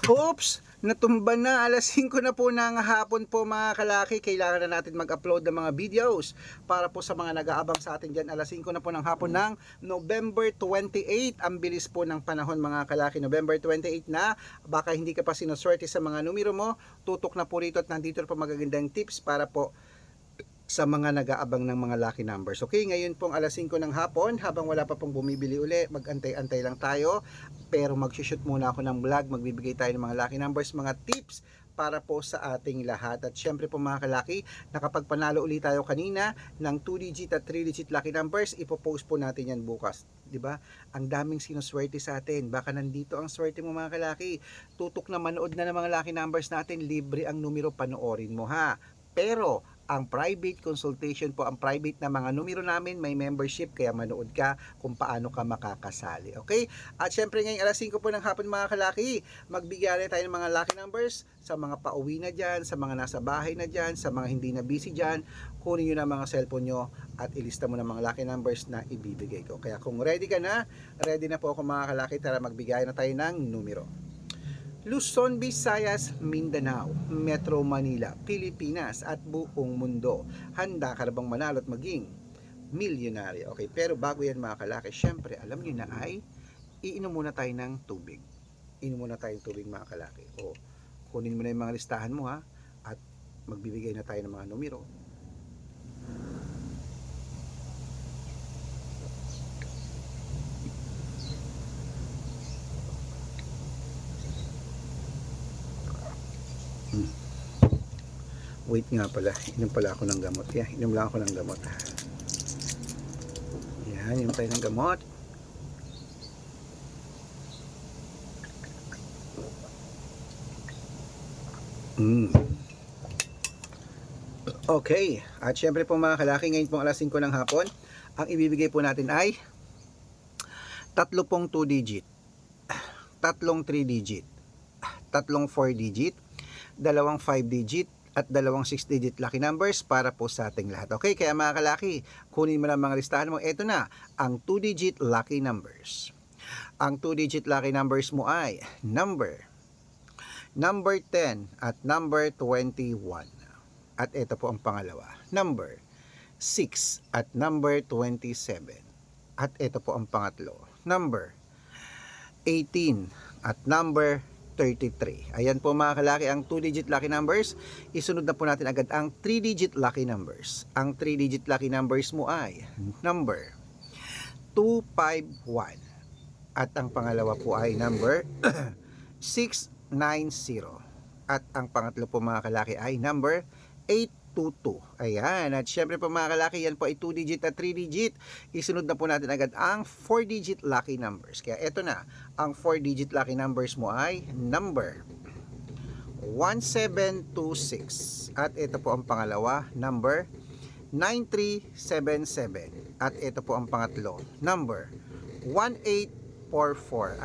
Oops! Natumba na. Alas 5 na po ng hapon po mga kalaki. Kailangan na natin mag-upload ng mga videos para po sa mga nag-aabang sa atin dyan. Alas 5 na po ng hapon ng November 28. Ang bilis po ng panahon mga kalaki. November 28 na. Baka hindi ka pa sinuswerte sa mga numero mo. Tutok na po rito at nandito na po magagandang tips para po sa mga nag-aabang ng mga lucky numbers. Okay, ngayon pong alas 5 ng hapon, habang wala pa pong bumibili uli, mag-antay-antay lang tayo. Pero mag-shoot muna ako ng vlog, magbibigay tayo ng mga lucky numbers, mga tips para po sa ating lahat. At syempre po mga kalaki, nakapagpanalo ulit tayo kanina ng 2-digit at 3-digit lucky numbers, ipopost po natin yan bukas. 'Di ba? Ang daming sinuswerte sa atin. Baka nandito ang swerte mo mga kalaki. Tutok na manood na ng mga lucky numbers natin, libre ang numero, panoorin mo ha. Pero ang private consultation po, ang private na mga numero namin, may membership, kaya manood ka kung paano ka makakasali. Okay? At syempre ngayong alas 5 po ng hapon mga kalaki, magbigyan tayo ng mga lucky numbers sa mga pauwi na dyan, sa mga nasa bahay na dyan, sa mga hindi na busy dyan. Kunin nyo na mga cellphone nyo at ilista mo na mga lucky numbers na ibibigay ko. Kaya kung ready ka na, ready na po ako mga kalaki, tara magbigay na tayo ng numero. Luzon, Visayas, Mindanao, Metro Manila, Pilipinas at buong mundo. Handa ka na bang manalo at maging milyonaryo? Okay, pero bago yan mga kalaki, syempre alam nyo na ay iinom muna tayo ng tubig. Inom muna tayo ng tubig mga kalaki. O, kunin mo na yung mga listahan mo ha, at magbibigay na tayo ng mga numero. Wait nga pala, inom pala ako ng gamot. Yeah, inom lang ako ng gamot. Yan, inom tayo ng gamot. Okay, at syempre po mga kalaki, ngayon pong alas 5 ng hapon, ang ibibigay po natin ay tatlo pong 2 digit, tatlong 3 digit, tatlong 4 digit, dalawang 5 digit, at dalawang 6 digit lucky numbers para po sa ating lahat. Okay, kaya mga kalaki, kunin mo na mga listahan mo. Ito na, ang 2 digit lucky numbers. Ang 2 digit lucky numbers mo ay number 10 at number 21. At ito po ang pangalawa, number 6 at number 27. At ito po ang pangatlo, number 18 at number 33. Ayan po mga kalaki ang 2-digit lucky numbers. Isunod na po natin agad ang 3-digit lucky numbers. Ang 3-digit lucky numbers mo ay number 251. At ang pangalawa po ay number 690. At ang pangatlo po mga kalaki ay number 822. Ayan. At syempre po mga kalaki, yan po ay 2-digit at 3-digit. Isunod na po natin agad ang 4-digit lucky numbers. Kaya eto na, ang 4-digit lucky numbers mo ay number 1726. At ito po ang pangalawa, number 9377. At ito po ang pangatlo, number 1844.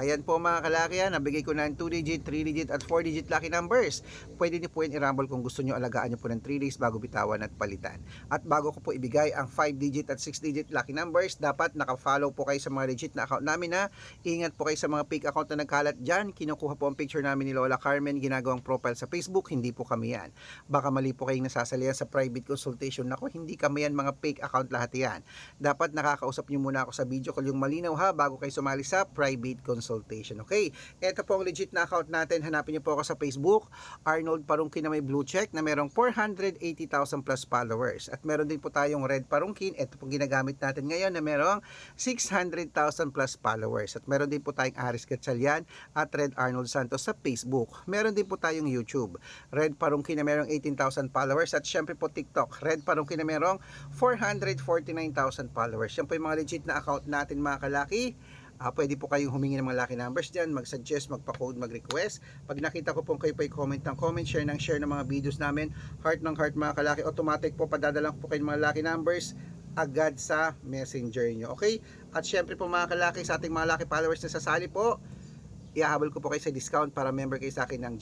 Ayan po mga kalaki, nabigay ko na ng 2-digit, 3-digit at 4-digit lucky numbers. Pwede niyo po yan i-rumble kung gusto niyo, alagaan niyo po ng 3 days bago bitawan at palitan. At bago ko po ibigay ang 5-digit at 6-digit lucky numbers, dapat naka-follow po kayo sa mga legit na account namin na. Ingat po kayo sa mga fake account na nagkalat dyan. Kinukuha po ang picture namin ni Lola Carmen, ginagawang profile sa Facebook, hindi po kami yan. Baka mali po kayong nasasalihan sa private consultation. Nako, hindi kami yan, mga fake account lahat yan. Dapat nakakausap niyo muna ako sa video call yung malinaw ha, bago kayo sumali sa private consultation. Okay, ito po ang legit na account natin. Hanapin niyo po ako sa Facebook, Arnold Parungkin na may blue check na merong 480,000 plus followers. At meron din po tayong Red Parungkin, ito po ginagamit natin ngayon na merong 600,000 plus followers. At meron din po tayong Aris Gatchalian at Red Arnold Santos sa Facebook. Meron din po tayong YouTube, Red Parungkin na merong 18,000 followers. At syempre po TikTok, Red Parungkin na merong 449,000 followers. Yan po yung mga legit na account natin mga kalaki. Pwede po kayong humingi ng mga lucky numbers dyan, mag-suggest, magpa-code, mag-request. Pag nakita ko po kayo pa i-comment ng comment, share ng mga videos namin, heart ng heart mga kalaki, automatic po padadalang po kayo ng mga lucky numbers agad sa messenger nyo. Okay? At syempre po mga kalaki, sa ating mga lucky followers na sasali po, iahabol ko po kayo sa discount para member kayo sa akin ng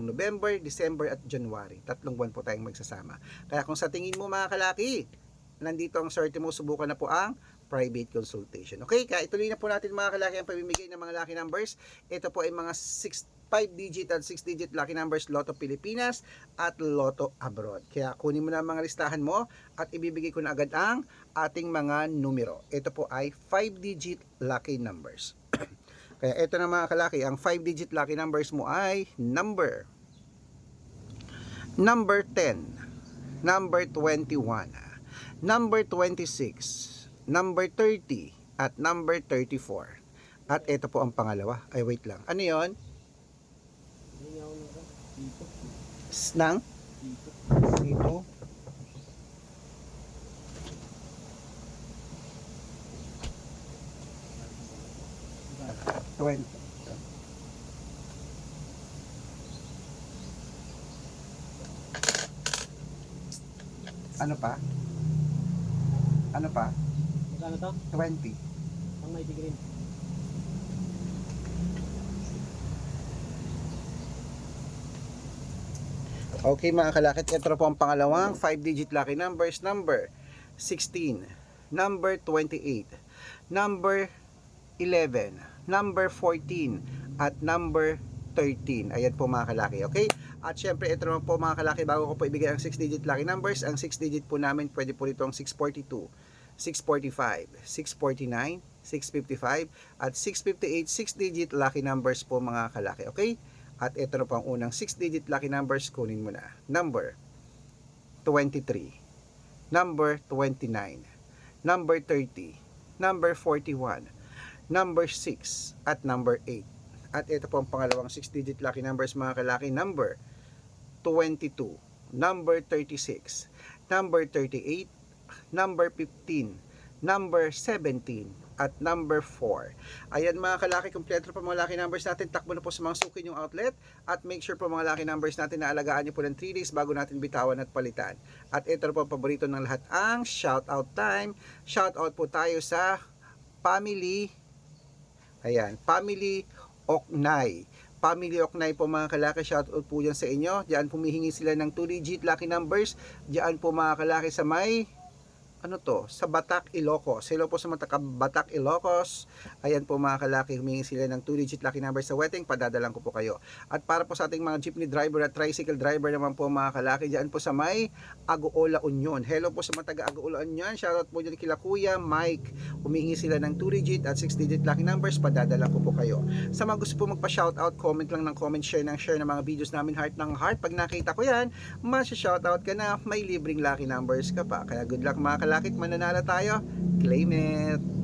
November, December at January. 3 buwan po tayong magsasama. Kaya kung sa tingin mo mga kalaki, nandito ang swerte mo, subukan na po ang private consultation. Okay, kaya ituloy na po natin mga kalaki ang pamimigay ng mga lucky numbers. Ito po ay mga 6 5-digit at 6-digit lucky numbers, Lotto Pilipinas at Lotto Abroad. Kaya kunin mo na ang mga listahan mo at ibibigay ko na agad ang ating mga numero. Ito po ay 5-digit lucky numbers. Kaya ito na mga kalaki, ang 5-digit lucky numbers mo ay number 10, number 21, number 26, number 30, at number 34. At ito po ang pangalawa. Ay, wait lang. Ano yon? Snang? Dito. Ano pa? Ano pa? Magkano to? 20. Ang may green. Okay mga kalakit, ito na po ang pangalawang 5-digit lucky numbers, number 16, number 28, number 11, number 14, at number 13. Ayan po mga kalaki, okay? At syempre ito naman po mga kalaki, bago ko po ibigay ang 6-digit lucky numbers, ang 6-digit po namin pwede po nito ang 642, 645, 649, 655, at 658, 6-digit lucky numbers po mga kalaki, okay? At ito na po ang unang 6-digit lucky numbers, kunin mo na. Number 23, number 29, number 30, number 41, number 6, at number 8. At ito po ang pangalawang 6-digit lucky numbers mga kalaki, number 22, number 36, number 38, number 15, number 17, at number 4. Ayan mga kalaki, kompleto po mga lucky numbers natin. Takbo na po sa mga suki yung outlet at make sure po mga lucky numbers natin na alagaan nyo po ng 3 days bago natin bitawan at palitan. At ito na po ang paborito ng lahat, ang shout out time. Shout out po tayo sa family, ayan, family Oknay. Family Oknay po mga kalaki, shout out po dyan sa inyo. Diyan pumihingi sila ng 2-digit lucky numbers. Diyan po mga kalaki sa may sa Batak, Ilocos. Hello po sa mga taga Batak, Ilocos. Ayan po mga kalaki, humingi sila ng 2-digit lucky numbers sa wedding, padadalang ko po kayo. At para po sa ating mga jeepney driver at tricycle driver naman po mga kalaki, diyan po sa may Agoola Union. Hello po sa mga taga Agoola Union. Shoutout po dyan kila Kuya Mike. Humingi sila ng 2-digit at 6-digit lucky numbers, padadalang ko po kayo. Sa mga gusto po magpa-shoutout, comment lang ng comment, share ng mga videos namin, heart ng heart. Pag nakita ko yan, masya-shoutout ka na, may libreng lucky numbers ka pa. Kaya good luck mga kalakit, mananalo tayo. Claim it!